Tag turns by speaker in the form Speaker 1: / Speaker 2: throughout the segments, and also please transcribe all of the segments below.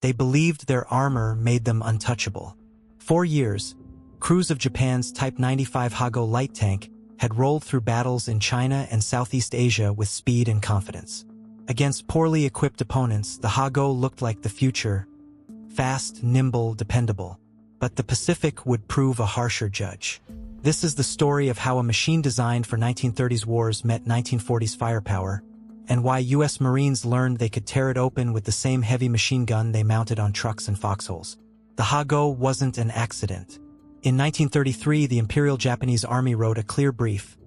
Speaker 1: They believed their armor made them untouchable. For years, crews of Japan's Type 95 Hago light tank had rolled through battles in China and Southeast Asia with speed and confidence. Against poorly equipped opponents, the Hago looked like the future, fast, nimble, dependable. But the Pacific would prove a harsher judge. This is the story of how a machine designed for 1930s wars met 1940s firepower, and why U.S. Marines learned they could tear it open with the same heavy machine gun they mounted on trucks and foxholes. The Hago wasn't an accident. In 1933, the Imperial Japanese Army wrote a clear brief: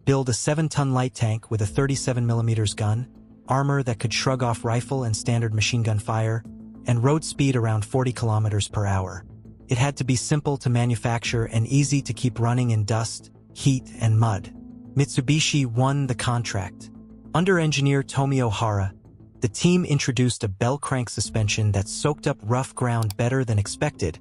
Speaker 1: build a 7-ton light tank with a 37mm gun, armor that could shrug off rifle and standard machine gun fire, and road speed around 40 kilometers per hour. It had to be simple to manufacture and easy to keep running in dust, heat, and mud. Mitsubishi won the contract. Under engineer Tomio Hara, the team introduced a bell crank suspension that soaked up rough ground better than expected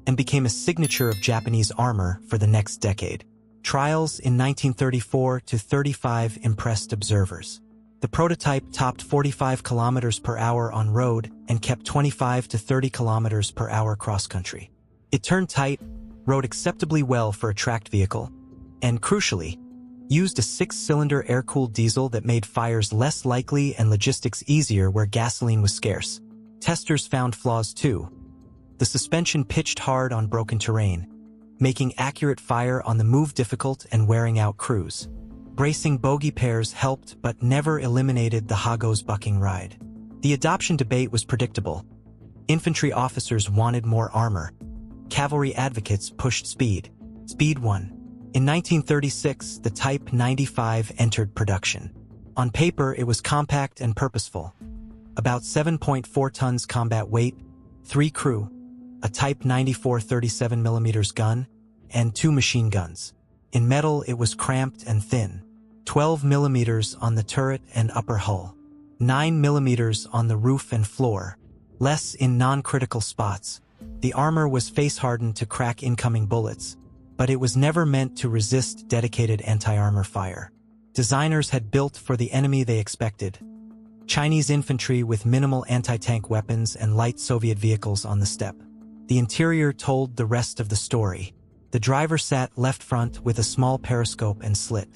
Speaker 1: and became a signature of Japanese armor for the next decade. Trials in 1934-35 impressed observers. The prototype topped 45 kilometers per hour on road and kept 25 to 30 kilometers per hour cross-country. It turned tight, rode acceptably well for a tracked vehicle, and crucially, used a 6-cylinder air-cooled diesel that made fires less likely and logistics easier where gasoline was scarce. Testers found flaws too. The suspension pitched hard on broken terrain, making accurate fire on the move difficult and wearing out crews. Bracing bogey pairs helped but never eliminated the Hago's bucking ride. The adoption debate was predictable. Infantry officers wanted more armor. Cavalry advocates pushed speed. Speed won. In 1936, the Type 95 entered production. On paper, it was compact and purposeful. About 7.4 tons combat weight, 3 crew, a Type 94 37mm gun, and 2 machine guns. In metal, it was cramped and thin. 12mm on the turret and upper hull. 9mm on the roof and floor. Less in non-critical spots. The armor was face-hardened to crack incoming bullets, but it was never meant to resist dedicated anti-armor fire. Designers had built for the enemy they expected. Chinese infantry with minimal anti-tank weapons and light Soviet vehicles on the steppe. The interior told the rest of the story. The driver sat left front with a small periscope and slit.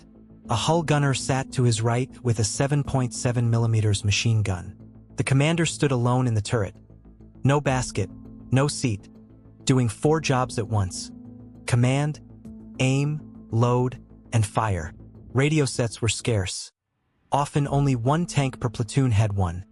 Speaker 1: A hull gunner sat to his right with a 7.7mm machine gun. The commander stood alone in the turret. No basket, no seat, doing 4 jobs at once. Command, aim, load, and fire. Radio sets were scarce. Often only 1 tank per platoon had one,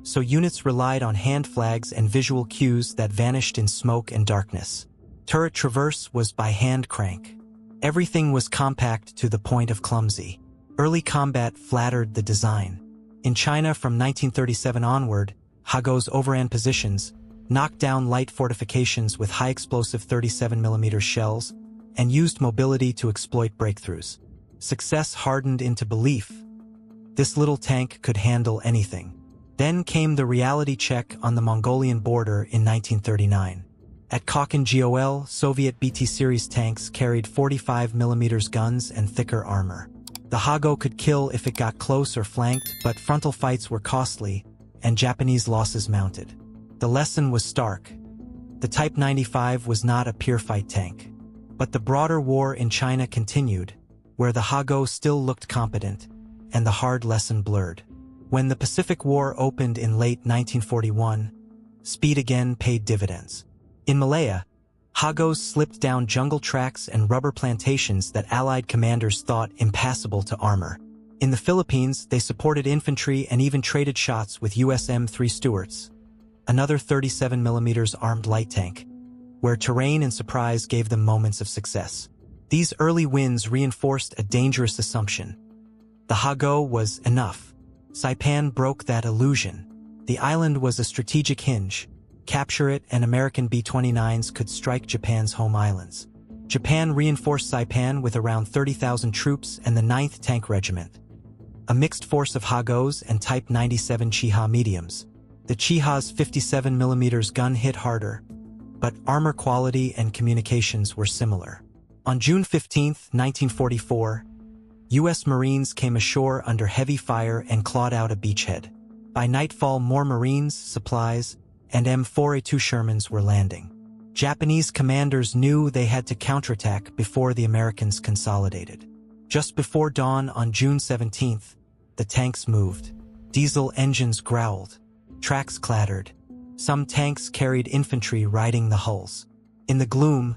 Speaker 1: so units relied on hand flags and visual cues that vanished in smoke and darkness. Turret traverse was by hand crank. Everything was compact to the point of clumsy. Early combat flattered the design. In China from 1937 onward, Hagos overran positions, knocked down light fortifications with high-explosive 37mm shells, and used mobility to exploit breakthroughs. Success hardened into belief. This little tank could handle anything. Then came the reality check on the Mongolian border in 1939. At Kokand Gol, Soviet BT series tanks carried 45mm guns and thicker armor. The Hago could kill if it got close or flanked, but frontal fights were costly, and Japanese losses mounted. The lesson was stark. The Type 95 was not a pure fight tank. But the broader war in China continued, where the Hago still looked competent, and the hard lesson blurred. When the Pacific War opened in late 1941, speed again paid dividends. In Malaya, Hagos slipped down jungle tracks and rubber plantations that Allied commanders thought impassable to armor. In the Philippines, they supported infantry and even traded shots with US M3 Stuarts, another 37mm armed light tank, where terrain and surprise gave them moments of success. These early wins reinforced a dangerous assumption. The Hago was enough. Saipan broke that illusion. The island was a strategic hinge. Capture it and American B-29s could strike Japan's home islands. Japan reinforced Saipan with around 30,000 troops and the 9th Tank Regiment, a mixed force of Hagos and Type 97 Chiha mediums. The Chiha's 57mm gun hit harder, but armor quality and communications were similar. On June 15, 1944, U.S. Marines came ashore under heavy fire and clawed out a beachhead. By nightfall, more Marines, supplies, and M4A2 Shermans were landing. Japanese commanders knew they had to counterattack before the Americans consolidated. Just before dawn on June 17th, the tanks moved. Diesel engines growled. Tracks clattered. Some tanks carried infantry riding the hulls. In the gloom,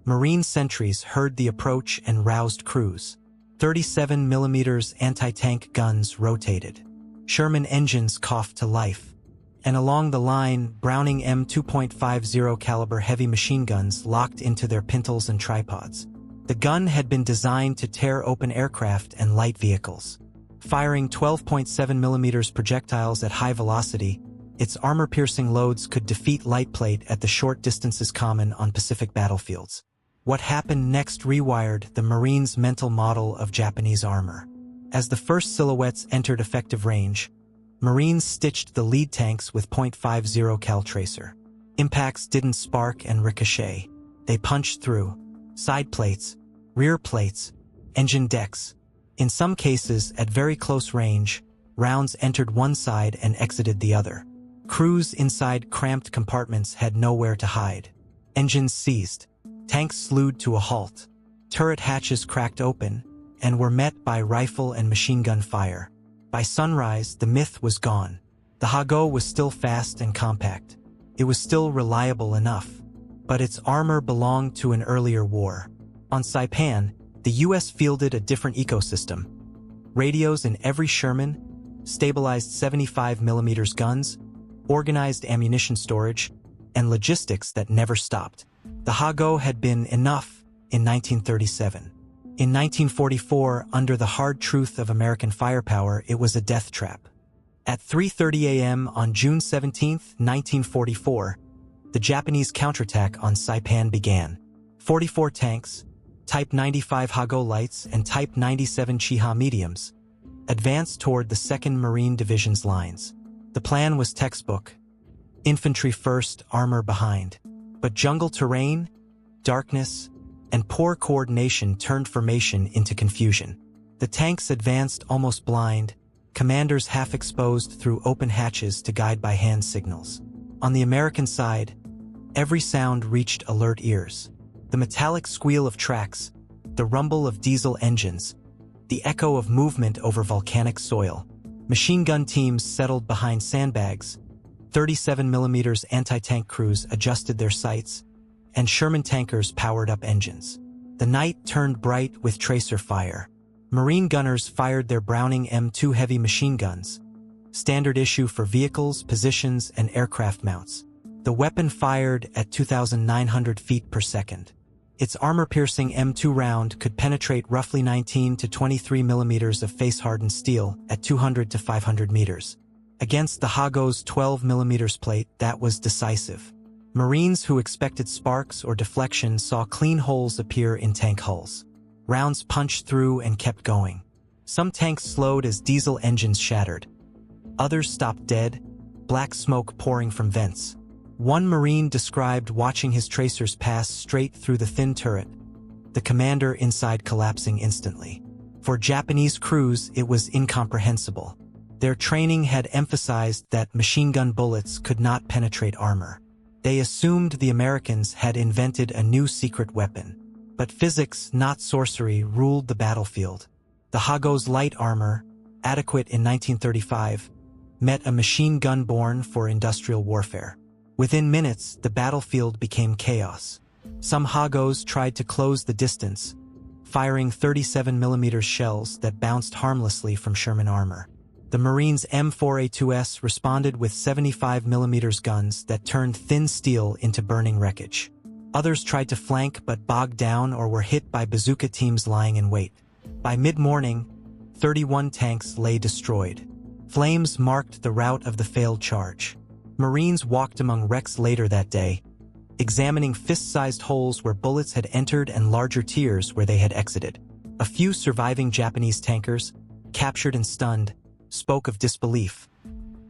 Speaker 1: Marine sentries heard the approach and roused crews. 37mm anti-tank guns rotated. Sherman engines coughed to life. And along the line, Browning M2.50 caliber heavy machine guns locked into their pintles and tripods. The gun had been designed to tear open aircraft and light vehicles. Firing 12.7mm projectiles at high velocity, its armor-piercing loads could defeat light plate at the short distances common on Pacific battlefields. What happened next rewired the Marines' mental model of Japanese armor. As the first silhouettes entered effective range, Marines stitched the lead tanks with .50 cal tracer. Impacts didn't spark and ricochet. They punched through. Side plates, rear plates, engine decks. In some cases, at very close range, rounds entered one side and exited the other. Crews inside cramped compartments had nowhere to hide. Engines seized. Tanks slewed to a halt. Turret hatches cracked open and were met by rifle and machine gun fire. By sunrise, the myth was gone. The Hago was still fast and compact. It was still reliable enough. But its armor belonged to an earlier war. On Saipan, the U.S. fielded a different ecosystem. Radios in every Sherman, stabilized 75mm guns, organized ammunition storage, and logistics that never stopped. The Hago had been enough in 1937. In 1944, under the hard truth of American firepower, it was a death trap. At 3:30 a.m. on June 17, 1944, the Japanese counterattack on Saipan began. 44 tanks, Type 95 Hago lights and Type 97 Chiha mediums, advanced toward the 2nd Marine Division's lines. The plan was textbook. Infantry first, armor behind. But jungle terrain, darkness, and poor coordination turned formation into confusion. The tanks advanced almost blind, commanders half exposed through open hatches to guide by hand signals. On the American side, every sound reached alert ears. The metallic squeal of tracks, the rumble of diesel engines, the echo of movement over volcanic soil. Machine gun teams settled behind sandbags, 37mm anti-tank crews adjusted their sights, and Sherman tankers powered up engines. The night turned bright with tracer fire. Marine gunners fired their Browning M2 heavy machine guns, standard issue for vehicles, positions, and aircraft mounts. The weapon fired at 2,900 feet per second. Its armor-piercing M2 round could penetrate roughly 19 to 23 millimeters of face-hardened steel at 200 to 500 meters. Against the Hago's 12 millimeters plate, that was decisive. Marines who expected sparks or deflection saw clean holes appear in tank hulls. Rounds punched through and kept going. Some tanks slowed as diesel engines shattered. Others stopped dead, black smoke pouring from vents. One Marine described watching his tracers pass straight through the thin turret, the commander inside collapsing instantly. For Japanese crews, it was incomprehensible. Their training had emphasized that machine gun bullets could not penetrate armor. They assumed the Americans had invented a new secret weapon. But physics, not sorcery, ruled the battlefield. The Hago's light armor, adequate in 1935, met a machine gun born for industrial warfare. Within minutes, the battlefield became chaos. Some Hagos tried to close the distance, firing 37mm shells that bounced harmlessly from Sherman armor. The Marines' M4A2S responded with 75mm guns that turned thin steel into burning wreckage. Others tried to flank but bogged down or were hit by bazooka teams lying in wait. By mid-morning, 31 tanks lay destroyed. Flames marked the route of the failed charge. Marines walked among wrecks later that day, examining fist-sized holes where bullets had entered and larger tiers where they had exited. A few surviving Japanese tankers, captured and stunned, spoke of disbelief.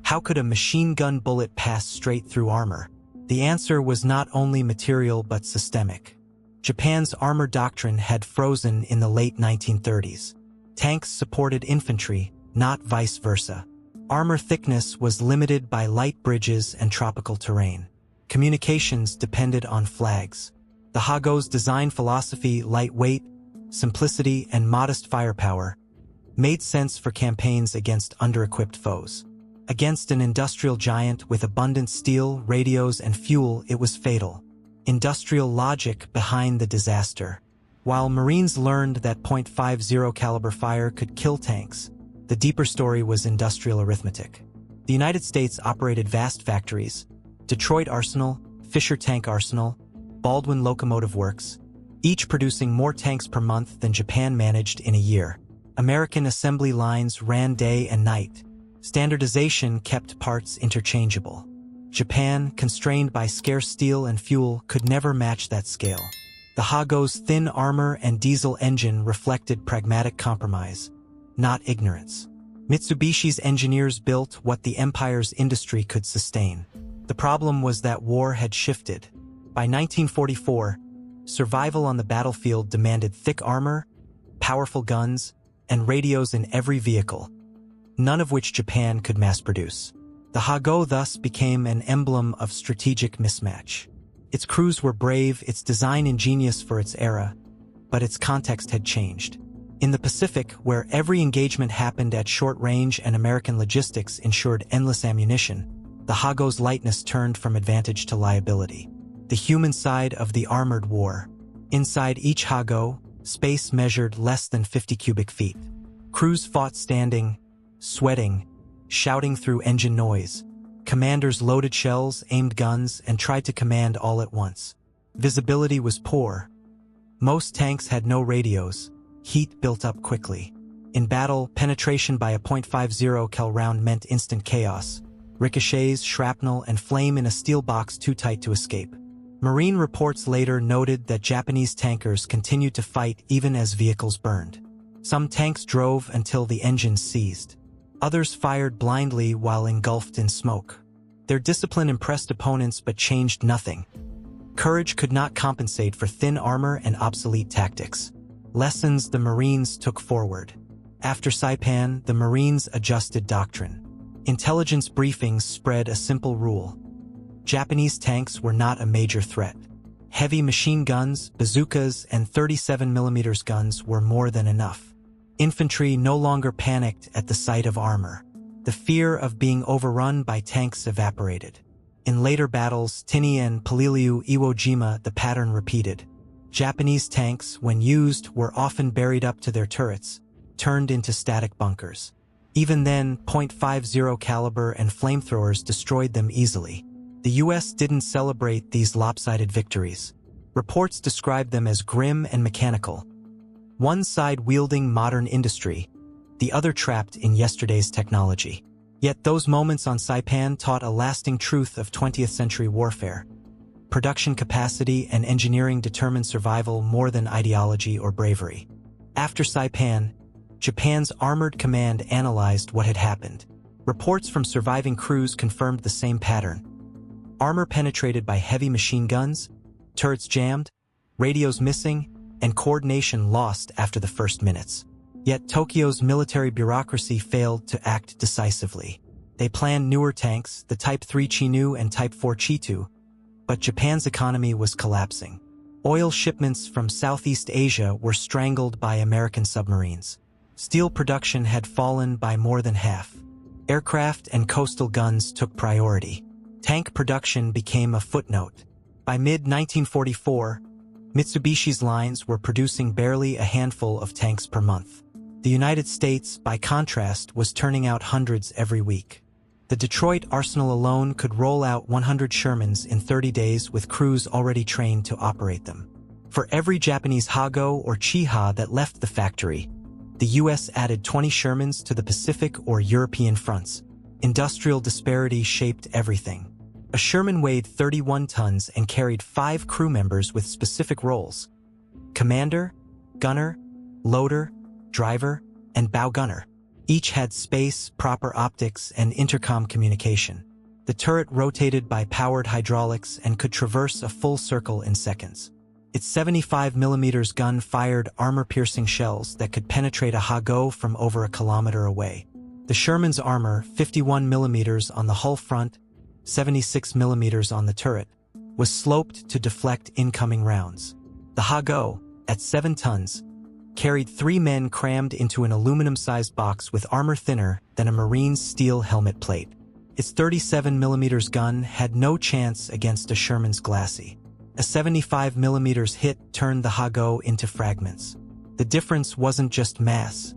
Speaker 1: How could a machine gun bullet pass straight through armor? The answer was not only material but systemic. Japan's armor doctrine had frozen in the late 1930s. Tanks supported infantry, not vice versa. Armor thickness was limited by light bridges and tropical terrain. Communications depended on flags. The Hago's design philosophy, lightweight, simplicity, and modest firepower, made sense for campaigns against under-equipped foes. Against an industrial giant with abundant steel, radios, and fuel, it was fatal. Industrial logic behind the disaster. While Marines learned that .50 caliber fire could kill tanks, the deeper story was industrial arithmetic. The United States operated vast factories: Detroit Arsenal, Fisher Tank Arsenal, Baldwin Locomotive Works, each producing more tanks per month than Japan managed in a year. American assembly lines ran day and night. Standardization kept parts interchangeable. Japan, constrained by scarce steel and fuel, could never match that scale. The Hago's thin armor and diesel engine reflected pragmatic compromise, not ignorance. Mitsubishi's engineers built what the empire's industry could sustain. The problem was that war had shifted. By 1944, survival on the battlefield demanded thick armor, powerful guns, and radios in every vehicle, none of which Japan could mass-produce. The Hago thus became an emblem of strategic mismatch. Its crews were brave, its design ingenious for its era, but its context had changed. In the Pacific, where every engagement happened at short range and American logistics ensured endless ammunition, the Hago's lightness turned from advantage to liability. The human side of the armored war. Inside each Hago, space measured less than 50 cubic feet. Crews fought standing, sweating, shouting through engine noise. Commanders loaded shells, aimed guns, and tried to command all at once. Visibility was poor. Most tanks had no radios. Heat built up quickly. In battle, penetration by a .50 cal round meant instant chaos. Ricochets, shrapnel, and flame in a steel box too tight to escape. Marine reports later noted that Japanese tankers continued to fight even as vehicles burned. Some tanks drove until the engines seized. Others fired blindly while engulfed in smoke. Their discipline impressed opponents but changed nothing. Courage could not compensate for thin armor and obsolete tactics. Lessons the Marines took forward. After Saipan, the Marines adjusted doctrine. Intelligence briefings spread a simple rule. Japanese tanks were not a major threat. Heavy machine guns, bazookas, and 37mm guns were more than enough. Infantry no longer panicked at the sight of armor. The fear of being overrun by tanks evaporated. In later battles, Tini and Paliliu Iwo Jima, the pattern repeated. Japanese tanks, when used, were often buried up to their turrets, turned into static bunkers. Even then, .50 caliber and flamethrowers destroyed them easily. The U.S. didn't celebrate these lopsided victories. Reports described them as grim and mechanical. One side wielding modern industry, the other trapped in yesterday's technology. Yet those moments on Saipan taught a lasting truth of 20th century warfare. Production capacity and engineering determined survival more than ideology or bravery. After Saipan, Japan's armored command analyzed what had happened. Reports from surviving crews confirmed the same pattern. Armor penetrated by heavy machine guns, turrets jammed, radios missing, and coordination lost after the first minutes. Yet Tokyo's military bureaucracy failed to act decisively. They planned newer tanks, the Type 3 Chinu and Type 4 Chitu, but Japan's economy was collapsing. Oil shipments from Southeast Asia were strangled by American submarines. Steel production had fallen by more than half. Aircraft and coastal guns took priority. Tank production became a footnote. By mid-1944, Mitsubishi's lines were producing barely a handful of tanks per month. The United States, by contrast, was turning out hundreds every week. The Detroit Arsenal alone could roll out 100 Shermans in 30 days with crews already trained to operate them. For every Japanese Hago or Chiha that left the factory, the U.S. added 20 Shermans to the Pacific or European fronts. Industrial disparity shaped everything. A Sherman weighed 31 tons and carried 5 crew members with specific roles: commander, gunner, loader, driver, and bow gunner. Each had space, proper optics, and intercom communication. The turret rotated by powered hydraulics and could traverse a full circle in seconds. Its 75mm gun fired armor-piercing shells that could penetrate a Hago from over a kilometer away. The Sherman's armor, 51 millimeters on the hull front, 76 millimeters on the turret, was sloped to deflect incoming rounds. The Hago, at 7 tons, carried 3 men crammed into an aluminum-sized box with armor thinner than a Marine's steel helmet plate. Its 37 millimeters gun had no chance against a Sherman's Glassy. A 75 millimeters hit turned the Hago into fragments. The difference wasn't just mass.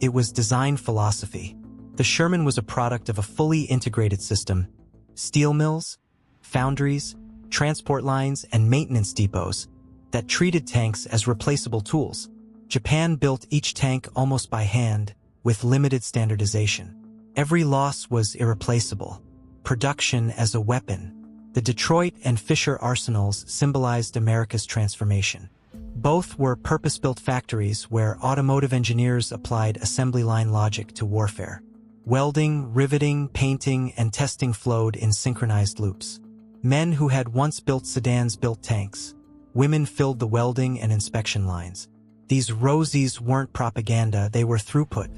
Speaker 1: It was design philosophy. The Sherman was a product of a fully integrated system. Steel mills, foundries, transport lines, and maintenance depots that treated tanks as replaceable tools. Japan built each tank almost by hand, with limited standardization. Every loss was irreplaceable. Production as a weapon. The Detroit and Fisher arsenals symbolized America's transformation. Both were purpose-built factories where automotive engineers applied assembly line logic to warfare. Welding, riveting, painting, and testing flowed in synchronized loops. Men who had once built sedans built tanks. Women filled the welding and inspection lines. These rosies weren't propaganda, they were throughput.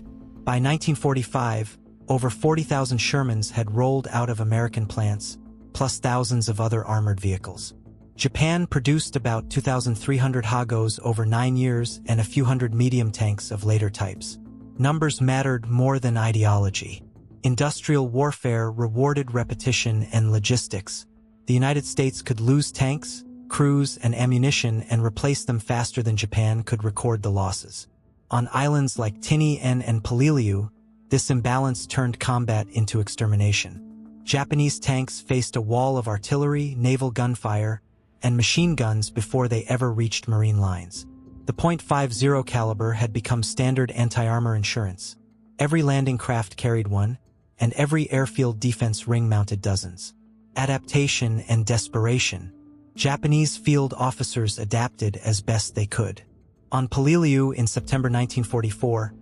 Speaker 1: By 1945, over 40,000 Shermans had rolled out of American plants, plus thousands of other armored vehicles. Japan produced about 2,300 Hagos over 9 years and a few hundred medium tanks of later types. Numbers mattered more than ideology. Industrial warfare rewarded repetition and logistics. The United States could lose tanks, crews, and ammunition and replace them faster than Japan could record the losses. On islands like Tinian and Peleliu, this imbalance turned combat into extermination. Japanese tanks faced a wall of artillery, naval gunfire, and machine guns before they ever reached marine lines. The .50 caliber had become standard anti-armor insurance. Every landing craft carried one, and every airfield defense ring mounted dozens. Adaptation and desperation. Japanese field officers adapted as best they could. On Peleliu in September 1944,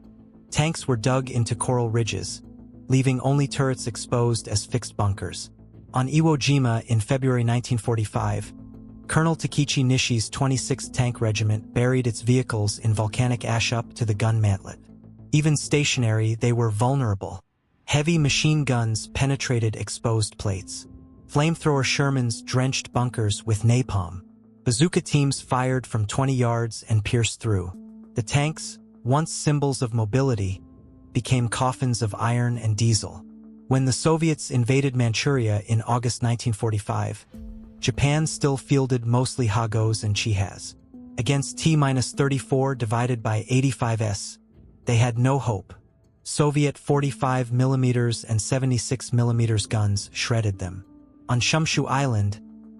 Speaker 1: tanks were dug into coral ridges, leaving only turrets exposed as fixed bunkers. On Iwo Jima in February 1945, Colonel Takechi Nishi's 26th Tank Regiment buried its vehicles in volcanic ash up to the gun mantlet. Even stationary, they were vulnerable. Heavy machine guns penetrated exposed plates. Flamethrower Shermans drenched bunkers with napalm. Bazooka teams fired from 20 yards and pierced through. The tanks, once symbols of mobility, became coffins of iron and diesel. When the Soviets invaded Manchuria in August 1945, Japan still fielded mostly Hagos and Chihas. Against T-34 divided by 85s, they had no hope. Soviet 45 mm and 76 mm guns shredded them. On Shumshu Island,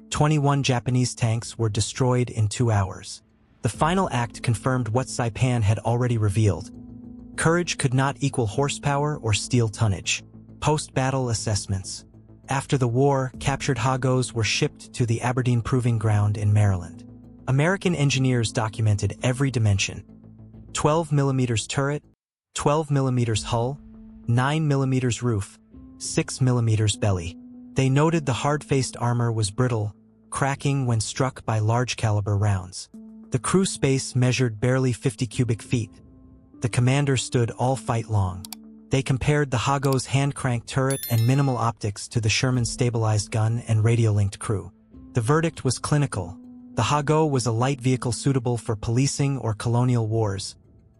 Speaker 1: 21 Japanese tanks were destroyed in 2 hours. The final act confirmed what Saipan had already revealed. Courage could not equal horsepower or steel tonnage. Post-battle assessments. After the war, captured Hagos were shipped to the Aberdeen Proving Ground in Maryland. American engineers documented every dimension. 12 mm turret, 12 mm hull, 9 mm roof, 6 mm belly. They noted the hard-faced armor was brittle, cracking when struck by large-caliber rounds. The crew space measured barely 50 cubic feet. The commander stood all fight long. They compared the Hago's hand-crank turret and minimal optics to the Sherman's stabilized gun and radio-linked crew. The verdict was clinical. The Hago was a light vehicle suitable for policing or colonial wars,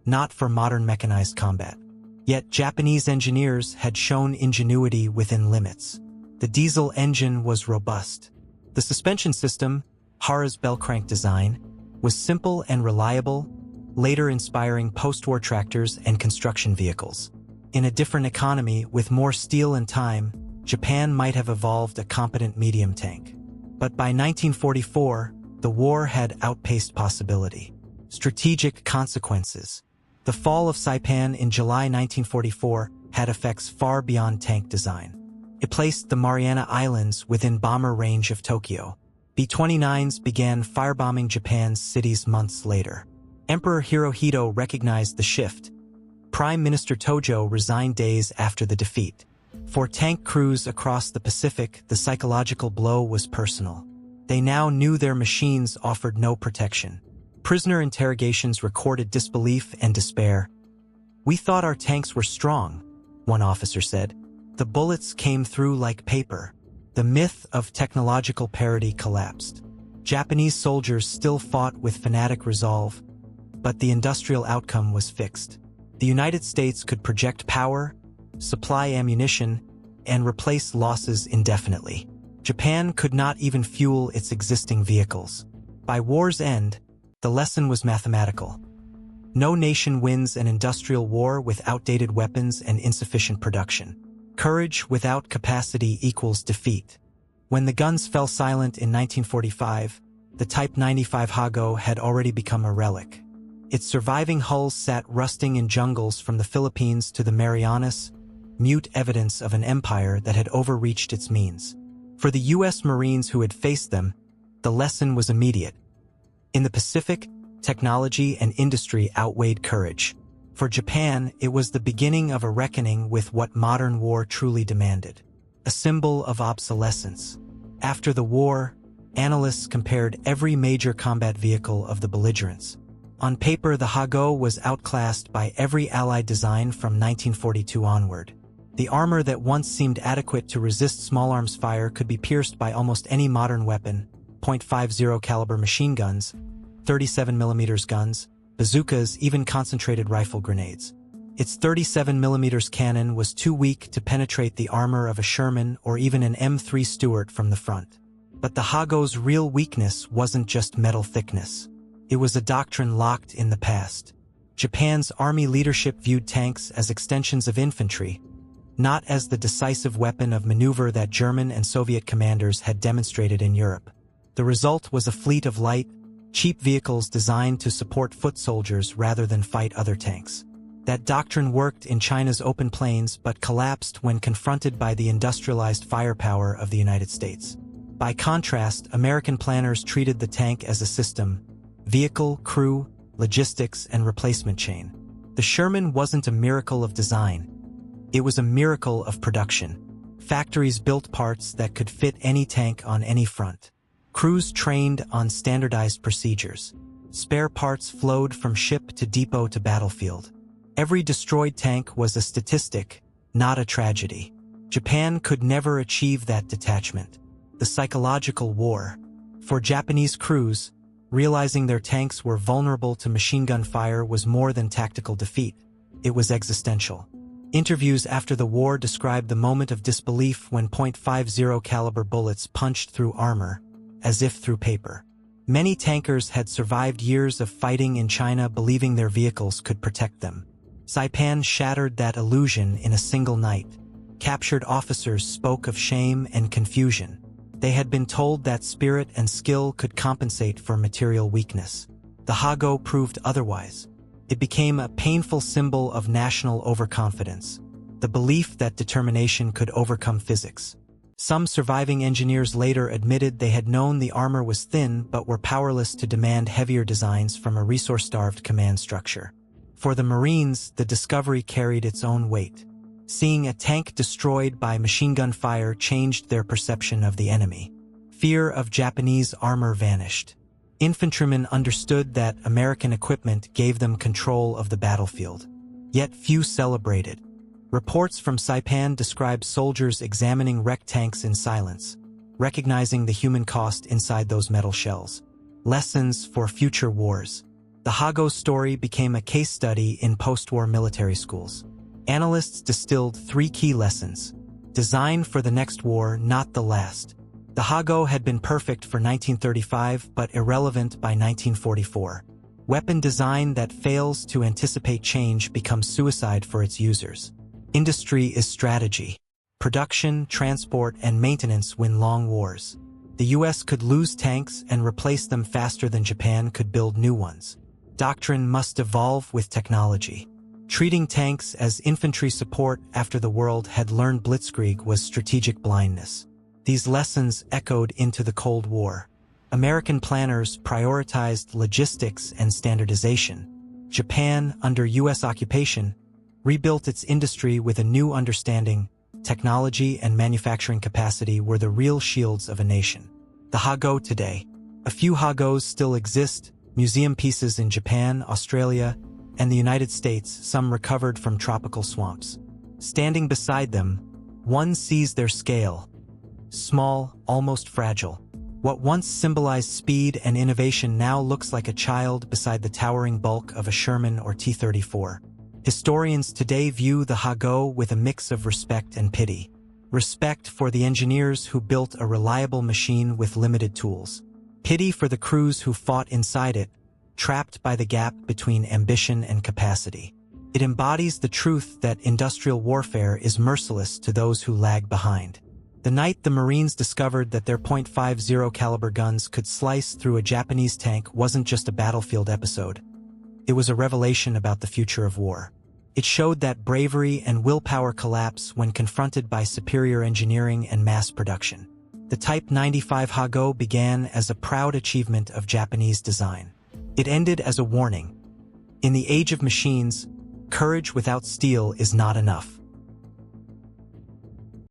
Speaker 1: not for modern mechanized combat. Yet Japanese engineers had shown ingenuity within limits. The diesel engine was robust. The suspension system, Hara's bell crank design, was simple and reliable, later inspiring post-war tractors and construction vehicles. In a different economy with more steel and time, Japan might have evolved a competent medium tank. But by 1944, the war had outpaced possibility. Strategic consequences. The fall of Saipan in July 1944 had effects far beyond tank design. It placed the Mariana Islands within bomber range of Tokyo. B-29s began firebombing Japan's cities months later. Emperor Hirohito recognized the shift. Prime Minister Tojo resigned days after the defeat. For tank crews across the Pacific, the psychological blow was personal. They now knew their machines offered no protection. Prisoner interrogations recorded disbelief and despair. "We thought our tanks were strong. one officer said. The bullets came through like paper. The myth of technological parity collapsed. Japanese soldiers still fought with fanatic resolve, but the industrial outcome was fixed. The United States could project power, supply ammunition, and replace losses indefinitely. Japan could not even fuel its existing vehicles. By war's end, the lesson was mathematical. No nation wins an industrial war with outdated weapons and insufficient production. Courage without capacity equals defeat. When the guns fell silent in 1945, the Type 95 Hago had already become a relic. Its surviving hulls sat rusting in jungles from the Philippines to the Marianas, mute evidence of an empire that had overreached its means. For the U.S. Marines who had faced them, the lesson was immediate. In the Pacific, technology and industry outweighed courage. For Japan, it was the beginning of a reckoning with what modern war truly demanded. A symbol of obsolescence. After the war, analysts compared every major combat vehicle of the belligerents. On paper, the Hago was outclassed by every Allied design from 1942 onward. The armor that once seemed adequate to resist small arms fire could be pierced by almost any modern weapon: .50 caliber machine guns, 37mm guns, bazookas, even concentrated rifle grenades. Its 37mm cannon was too weak to penetrate the armor of a Sherman or even an M3 Stuart from the front. But the Hago's real weakness wasn't just metal thickness. It was a doctrine locked in the past. Japan's army leadership viewed tanks as extensions of infantry, not as the decisive weapon of maneuver that German and Soviet commanders had demonstrated in Europe. The result was a fleet of light, cheap vehicles designed to support foot soldiers rather than fight other tanks. That doctrine worked in China's open plains but collapsed when confronted by the industrialized firepower of the United States. By contrast, American planners treated the tank as a system: vehicle, crew, logistics, and replacement chain. The Sherman wasn't a miracle of design. It was a miracle of production. Factories built parts that could fit any tank on any front. Crews trained on standardized procedures. Spare parts flowed from ship to depot to battlefield. Every destroyed tank was a statistic, not a tragedy. Japan could never achieve that detachment. The psychological war. For Japanese crews, realizing their tanks were vulnerable to machine gun fire was more than tactical defeat. It was existential. Interviews after the war described the moment of disbelief when .50 caliber bullets punched through armor, as if through paper. Many tankers had survived years of fighting in China believing their vehicles could protect them. Saipan shattered that illusion in a single night. Captured officers spoke of shame and confusion. They had been told that spirit and skill could compensate for material weakness. The Hago proved otherwise. It became a painful symbol of national overconfidence, the belief that determination could overcome physics. Some surviving engineers later admitted they had known the armor was thin but were powerless to demand heavier designs from a resource-starved command structure. For the Marines, the discovery carried its own weight. Seeing a tank destroyed by machine gun fire changed their perception of the enemy. Fear of Japanese armor vanished. Infantrymen understood that American equipment gave them control of the battlefield. Yet few celebrated. Reports from Saipan describe soldiers examining wrecked tanks in silence, recognizing the human cost inside those metal shells. Lessons for future wars. The Hago story became a case study in post-war military schools. Analysts distilled 3 key lessons. Design for the next war, not the last. The Hago had been perfect for 1935 but irrelevant by 1944. Weapon design that fails to anticipate change becomes suicide for its users. Industry is strategy. Production, transport, and maintenance win long wars. The US could lose tanks and replace them faster than Japan could build new ones. Doctrine must evolve with technology. Treating tanks as infantry support after the world had learned blitzkrieg was strategic blindness. These lessons echoed into the Cold War. American planners prioritized logistics and standardization. Japan, under US occupation, rebuilt its industry with a new understanding. Technology and manufacturing capacity were the real shields of a nation. The Hago today. A few Hagos still exist, museum pieces in Japan, Australia, and the United States, some recovered from tropical swamps. Standing beside them, one sees their scale. Small, almost fragile. What once symbolized speed and innovation now looks like a child beside the towering bulk of a Sherman or T-34. Historians today view the Hago with a mix of respect and pity. Respect for the engineers who built a reliable machine with limited tools. Pity for the crews who fought inside it, trapped by the gap between ambition and capacity. It embodies the truth that industrial warfare is merciless to those who lag behind. The night the Marines discovered that their .50 caliber guns could slice through a Japanese tank wasn't just a battlefield episode. It was a revelation about the future of war. It showed that bravery and willpower collapse when confronted by superior engineering and mass production. The Type 95 Hago began as a proud achievement of Japanese design. It ended as a warning. In the age of machines, courage without steel is not enough.